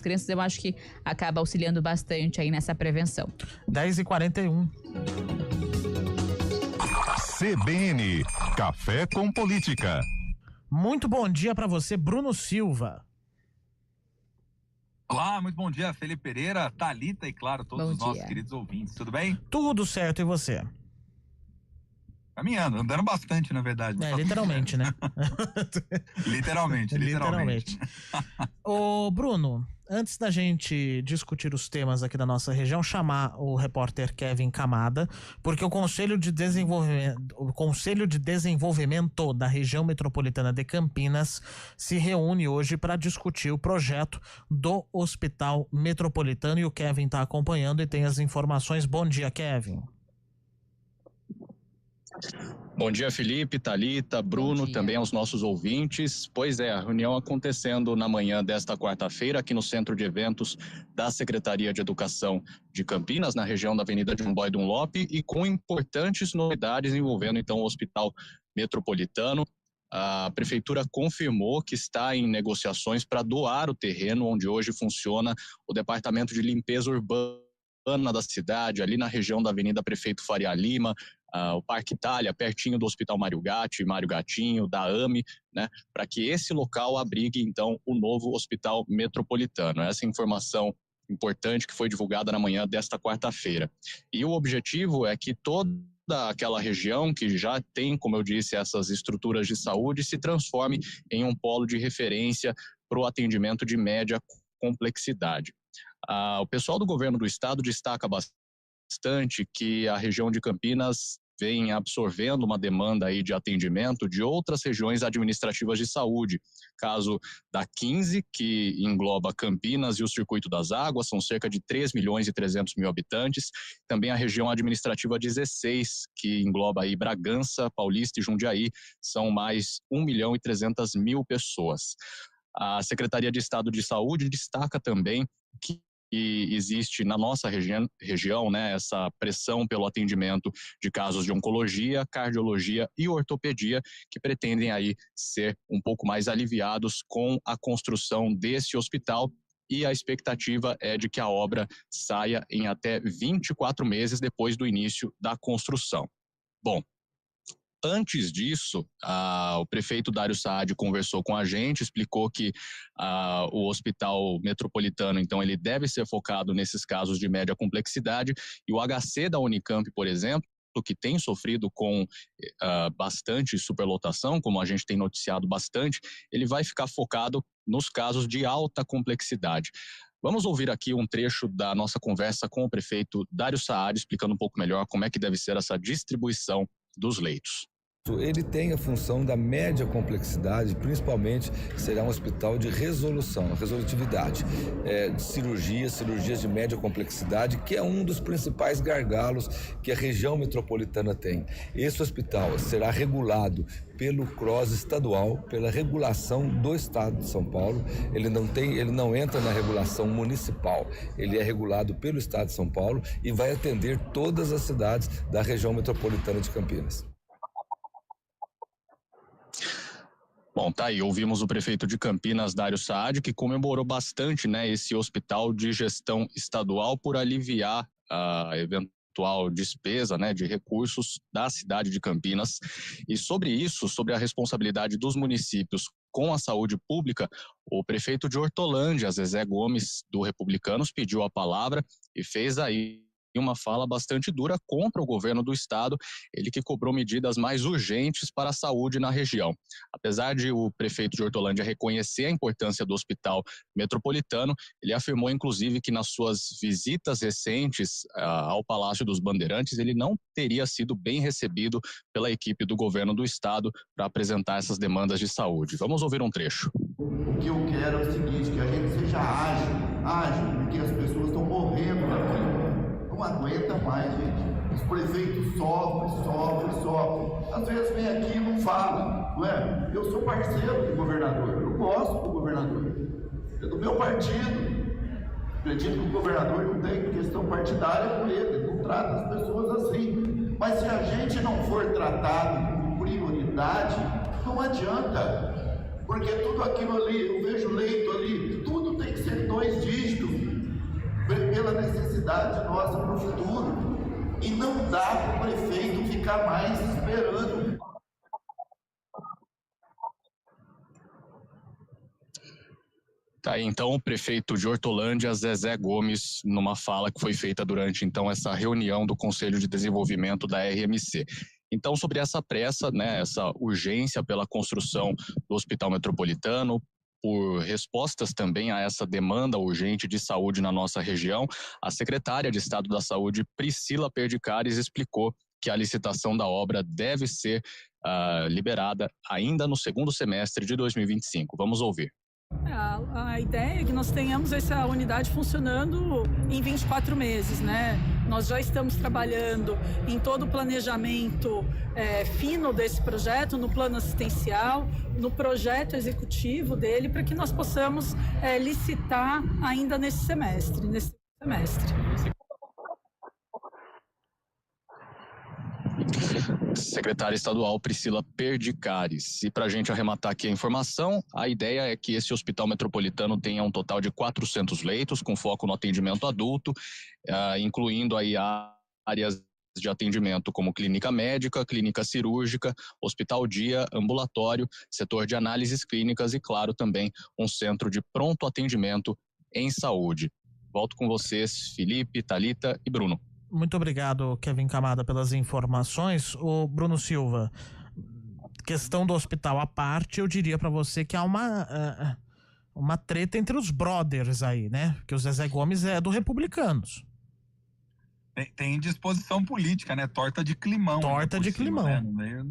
crianças, eu acho que acaba auxiliando bastante aí nessa prevenção. 10h41. CBN, Café com Política. Muito bom dia para você, Bruno Silva. Olá, muito bom dia, Felipe Pereira, Thalita e, claro, todos os nossos queridos ouvintes. Tudo bem? Tudo certo, e você? Caminhando, andando bastante, na verdade. Literalmente, né? Literalmente. Ô, Bruno, antes da gente discutir os temas aqui da nossa região, chamar o repórter Kevin Camada, porque o Conselho de Desenvolvimento da Região Metropolitana de Campinas se reúne hoje para discutir o projeto do Hospital Metropolitano, e o Kevin está acompanhando e tem as informações. Bom dia, Kevin. Bom dia, Felipe, Thalita, Bruno, também aos nossos ouvintes. Pois é, a reunião acontecendo na manhã desta quarta-feira aqui no Centro de Eventos da Secretaria de Educação de Campinas, na região da Avenida João Boy Dunlop, e com importantes novidades envolvendo então o Hospital Metropolitano. A Prefeitura confirmou que está em negociações para doar o terreno onde hoje funciona o Departamento de Limpeza Urbana da cidade, ali na região da Avenida Prefeito Faria Lima, o Parque Itália, pertinho do Hospital Mário Gatinho, da AME, né, para que esse local abrigue, então, o novo Hospital Metropolitano. Essa informação importante que foi divulgada na manhã desta quarta-feira. E o objetivo é que toda aquela região que já tem, como eu disse, essas estruturas de saúde, se transforme em um polo de referência para o atendimento de média complexidade. O pessoal do governo do estado destaca bastante que a região de Campinas vem absorvendo uma demanda aí de atendimento de outras regiões administrativas de saúde. Caso da 15, que engloba Campinas e o Circuito das Águas, são cerca de 3.300.000 habitantes. Também a região administrativa 16, que engloba aí Bragança, Paulista e Jundiaí, são mais 1.300.000 pessoas. A Secretaria de Estado de Saúde destaca também que existe na nossa região, né, essa pressão pelo atendimento de casos de oncologia, cardiologia e ortopedia, que pretendem aí ser um pouco mais aliviados com a construção desse hospital, e a expectativa é de que a obra saia em até 24 meses depois do início da construção. Bom, antes disso, o prefeito Dário Saad conversou com a gente, explicou que o Hospital Metropolitano, então, ele deve ser focado nesses casos de média complexidade, e o HC da Unicamp, por exemplo, que tem sofrido com bastante superlotação, como a gente tem noticiado bastante, ele vai ficar focado nos casos de alta complexidade. Vamos ouvir aqui um trecho da nossa conversa com o prefeito Dário Saad, explicando um pouco melhor como é que deve ser essa distribuição dos leitos. Ele tem a função da média complexidade, principalmente será um hospital de resolutividade, cirurgias de média complexidade, que é um dos principais gargalos que a região metropolitana tem. Esse hospital será regulado pelo CROSS estadual, pela regulação do estado de São Paulo. Ele não entra na regulação municipal, ele é regulado pelo estado de São Paulo e vai atender todas as cidades da região metropolitana de Campinas. Bom, tá aí, ouvimos o prefeito de Campinas, Dário Saad, que comemorou bastante, né, esse hospital de gestão estadual por aliviar a eventual despesa, né, de recursos da cidade de Campinas. E sobre isso, sobre a responsabilidade dos municípios com a saúde pública, o prefeito de Hortolândia, Zezé Gomes, do Republicanos, pediu a palavra e fez aí uma fala bastante dura contra o governo do estado, ele que cobrou medidas mais urgentes para a saúde na região. Apesar de o prefeito de Hortolândia reconhecer a importância do Hospital Metropolitano, ele afirmou inclusive que nas suas visitas recentes ao Palácio dos Bandeirantes, ele não teria sido bem recebido pela equipe do governo do estado para apresentar essas demandas de saúde. Vamos ouvir um trecho. O que eu quero é o seguinte, que a gente seja ágil, porque as pessoas estão morrendo na frente. Não aguenta mais, gente. Os prefeitos sofrem. Às vezes vem aqui e não fala, não é? Eu sou parceiro do governador, eu gosto do governador. É do meu partido. Acredito que o governador não tem questão partidária com ele não trata as pessoas assim. Mas se a gente não for tratado como prioridade, não adianta. Porque tudo aquilo ali, eu vejo leito ali, tudo tem que ser 2 2 dígitos pela necessidade nossa para o futuro. E não dá para o prefeito ficar mais esperando. Tá aí, então, o prefeito de Hortolândia, Zezé Gomes, numa fala que foi feita durante, então, essa reunião do Conselho de Desenvolvimento da RMC. Então, sobre essa pressa, né, essa urgência pela construção do Hospital Metropolitano, por respostas também a essa demanda urgente de saúde na nossa região, a secretária de Estado da Saúde, Priscila Perdicares, explicou que a licitação da obra deve ser liberada ainda no segundo semestre de 2025. Vamos ouvir. A ideia é que nós tenhamos essa unidade funcionando em 24 meses, né? Nós já estamos trabalhando em todo o planejamento fino desse projeto, no plano assistencial, no projeto executivo dele, para que nós possamos licitar ainda nesse semestre. Secretária estadual Priscila Perdicares. E para a gente arrematar aqui a informação, a ideia é que esse hospital metropolitano tenha um total de 400 leitos, com foco no atendimento adulto, incluindo aí áreas de atendimento como clínica médica, clínica cirúrgica, hospital dia, ambulatório, setor de análises clínicas e, claro, também um centro de pronto atendimento em saúde. Volto com vocês, Felipe, Thalita e Bruno. Muito obrigado, Kevin Camada, pelas informações. O Bruno Silva, questão do hospital à parte, eu diria para você que há uma treta entre os brothers aí, né? Porque o Zezé Gomes é do Republicanos. Tem disposição política, né? Torta de climão. Torta de climão. Né?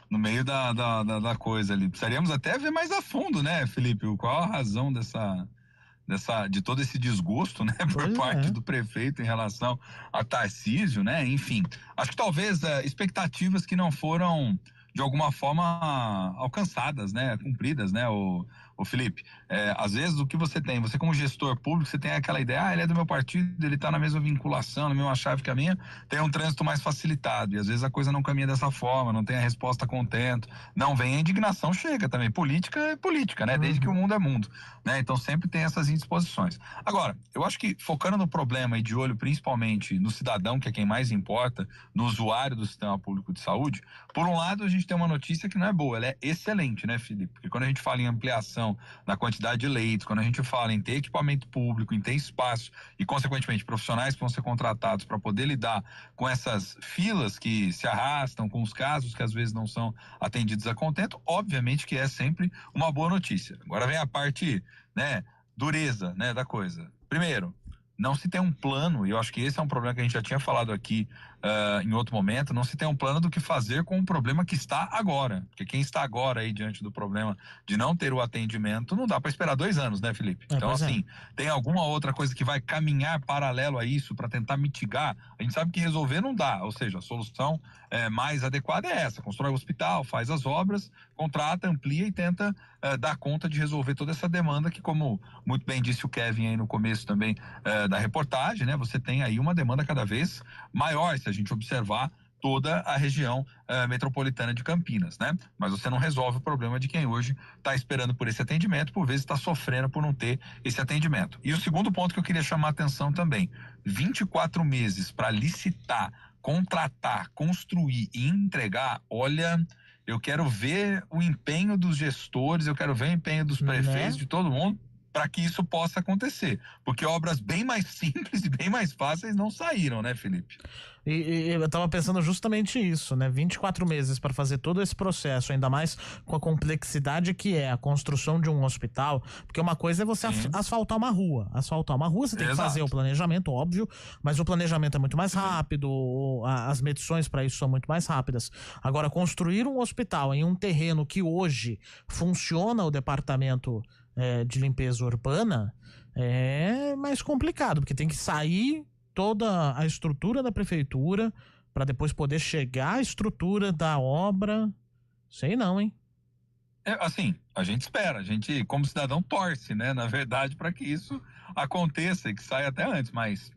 No meio da coisa ali. Precisaríamos até ver mais a fundo, né, Felipe? Qual a razão de todo esse desgosto, né, por parte do prefeito em relação a Tarcísio, né, enfim, acho que talvez expectativas que não foram de alguma forma alcançadas, né, cumpridas, né, o Felipe, às vezes o que você como gestor público, você tem aquela ideia, ele é do meu partido, ele está na mesma vinculação, na mesma chave que a minha, tem um trânsito mais facilitado, e às vezes a coisa não caminha dessa forma, não tem a resposta a contento, não vem a indignação, chega também, política é política, né, desde que o mundo é mundo, né, então sempre tem essas indisposições. Agora, eu acho que focando no problema e de olho principalmente no cidadão, que é quem mais importa, no usuário do sistema público de saúde, por um lado a gente tem uma notícia que não é boa, ela é excelente, né, Felipe, porque quando a gente fala em ampliação na quantidade de leitos, quando a gente fala em ter equipamento público, em ter espaço e, consequentemente, profissionais que vão ser contratados para poder lidar com essas filas que se arrastam, com os casos que às vezes não são atendidos a contento, obviamente que é sempre uma boa notícia. Agora vem a parte, né, dureza, né, da coisa. Primeiro, não se tem um plano, e eu acho que esse é um problema que a gente já tinha falado aqui em outro momento, não se tem um plano do que fazer com o problema que está agora. Porque quem está agora aí diante do problema de não ter o atendimento, não dá para esperar 2 anos, né, Felipe? Então, assim, tem alguma outra coisa que vai caminhar paralelo a isso para tentar mitigar? A gente sabe que resolver não dá, ou seja, a solução mais adequada é essa, constrói o hospital, faz as obras, contrata, amplia e tenta dar conta de resolver toda essa demanda que, como muito bem disse o Kevin aí no começo também da reportagem, né, você tem aí uma demanda cada vez maior, se a gente observar toda a região metropolitana de Campinas, né? Mas você não resolve o problema de quem hoje está esperando por esse atendimento, por vezes está sofrendo por não ter esse atendimento. E o segundo ponto que eu queria chamar a atenção também, 24 meses para licitar, contratar, construir e entregar, olha, eu quero ver o empenho dos gestores, eu quero ver o empenho dos prefeitos, de todo mundo, para que isso possa acontecer. Porque obras bem mais simples e bem mais fáceis não saíram, né, Felipe? E eu estava pensando justamente isso, né? 24 meses para fazer todo esse processo, ainda mais com a complexidade que é a construção de um hospital, porque uma coisa é você asfaltar uma rua. Asfaltar uma rua, você tem que fazer o planejamento, óbvio, mas o planejamento é muito mais rápido, as medições para isso são muito mais rápidas. Agora, construir um hospital em um terreno que hoje funciona o departamento de limpeza urbana é mais complicado, porque tem que sair toda a estrutura da prefeitura para depois poder chegar à estrutura da obra. Sei não, hein? Assim, a gente espera, a gente como cidadão torce, né, na verdade, para que isso aconteça e que saia até antes, mas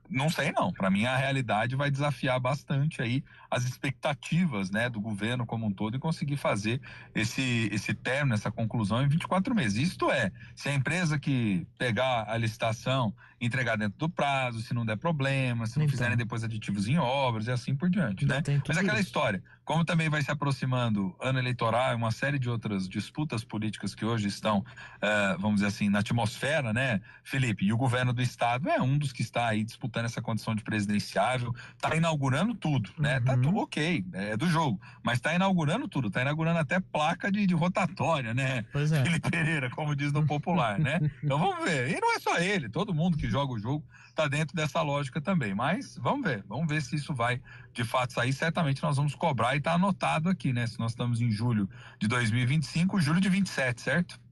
não sei não, para mim a realidade vai desafiar bastante aí as expectativas, né, do governo como um todo e conseguir fazer esse término, essa conclusão em 24 meses. Isto é, se a empresa que pegar a licitação, entregar dentro do prazo, se não der problema, se não fizerem depois aditivos em obras e assim por diante, né? Mas aquela história, como também vai se aproximando ano eleitoral e uma série de outras disputas políticas que hoje estão, vamos dizer assim, na atmosfera, né, Felipe? E o governo do estado é um dos que está aí disputando essa condição de presidenciável, está inaugurando tudo, né? Tá tudo ok, é do jogo, mas está inaugurando tudo, está inaugurando até placa de rotatória, né? Pois é. Felipe Pereira, como diz no popular, né? Então vamos ver. E não é só ele, todo mundo que joga o jogo está dentro dessa lógica também. Mas vamos ver se isso vai de fato sair. Certamente nós vamos cobrar e está anotado aqui, né? Se nós estamos em julho de 2025, julho de 27, certo?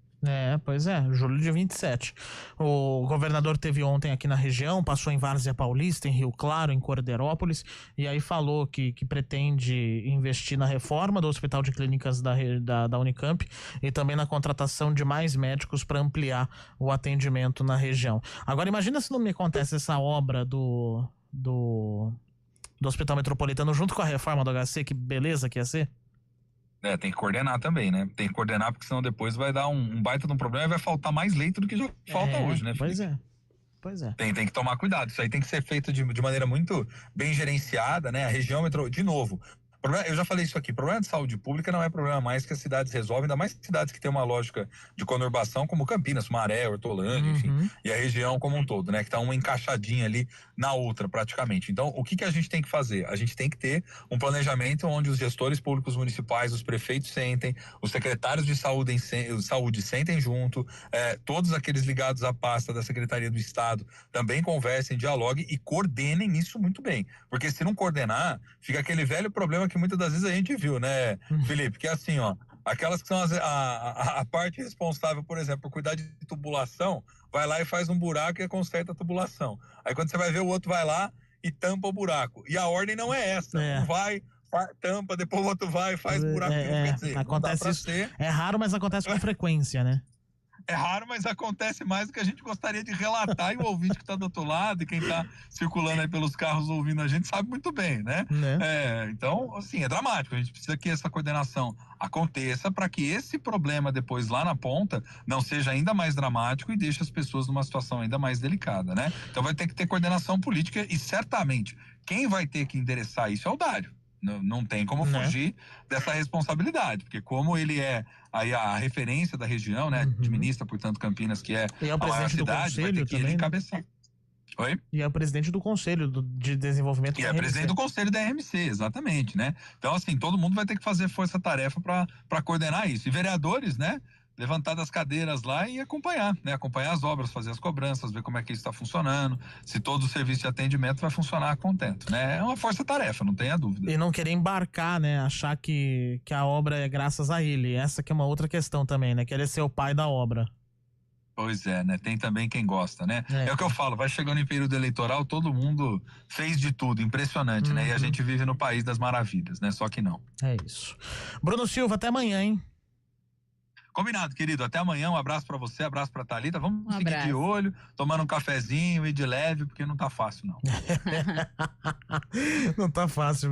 Pois é, julho de 27. O governador teve ontem aqui na região, passou em Várzea Paulista, em Rio Claro, em Corderópolis, e aí falou que pretende investir na reforma do Hospital de Clínicas da Unicamp e também na contratação de mais médicos para ampliar o atendimento na região. Agora, imagina se não me acontece essa obra do Hospital Metropolitano junto com a reforma do HC, que beleza que ia ser. Tem que coordenar também, né? Tem que coordenar, porque senão depois vai dar um baita de um problema e vai faltar mais leito do que já falta hoje, né, Felipe? Pois é. Tem que tomar cuidado. Isso aí tem que ser feito de maneira muito bem gerenciada, né? A região de novo. Eu já falei isso aqui, problema de saúde pública não é problema mais que as cidades resolvem, ainda mais cidades que tem uma lógica de conurbação como Campinas, Sumaré, Hortolândia, enfim, e a região como um todo, né, que tá uma encaixadinha ali na outra praticamente. Então, o que a gente tem que fazer? A gente tem que ter um planejamento onde os gestores públicos municipais, os prefeitos sentem, os secretários de saúde sentem junto, todos aqueles ligados à pasta da Secretaria do Estado também conversem, dialoguem e coordenem isso muito bem, porque se não coordenar, fica aquele velho problema que muitas das vezes a gente viu, né, Felipe? Que é assim, ó, aquelas que são a parte responsável, por exemplo, por cuidar de tubulação, vai lá e faz um buraco e conserta a tubulação. Aí quando você vai ver, o outro vai lá e tampa o buraco. E a ordem não é essa. Um vai, tampa, depois o outro vai e faz o buraco. Quer dizer, acontece isso. É raro, mas acontece com frequência, né? É raro, mas acontece mais do que a gente gostaria de relatar, e o ouvinte que está do outro lado e quem está circulando aí pelos carros ouvindo a gente sabe muito bem, né? Então, assim, é dramático. A gente precisa que essa coordenação aconteça para que esse problema depois lá na ponta não seja ainda mais dramático e deixe as pessoas numa situação ainda mais delicada, né? Então vai ter que ter coordenação política e certamente quem vai ter que endereçar isso é o Dário. Não tem como fugir dessa responsabilidade, porque como ele é aí a referência da região, né, administra, portanto, Campinas, que é a maior cidade, vai ter que ele encabeçar. Oi? E é o presidente do Conselho de Desenvolvimento da RMC. E é presidente do Conselho da RMC, exatamente, né? Então, assim, todo mundo vai ter que fazer força-tarefa para coordenar isso. E vereadores, né, levantar das cadeiras lá e acompanhar, né? Acompanhar as obras, fazer as cobranças, ver como é que isso está funcionando, se todo o serviço de atendimento vai funcionar a contento, né? É uma força-tarefa, não tenha dúvida. E não querer embarcar, né? Achar que a obra é graças a ele. Essa que é uma outra questão também, né? Querer ser o pai da obra. Pois é, né? Tem também quem gosta, né? É o que eu falo, vai chegando em período eleitoral, todo mundo fez de tudo, impressionante, né? E a gente vive no país das maravilhas, né? Só que não. É isso. Bruno Silva, até amanhã, hein? Combinado, querido. Até amanhã. Um abraço pra você, abraço pra Thalita. Vamos seguir de olho, tomando um cafezinho e de leve, porque não tá fácil, não. Não tá fácil.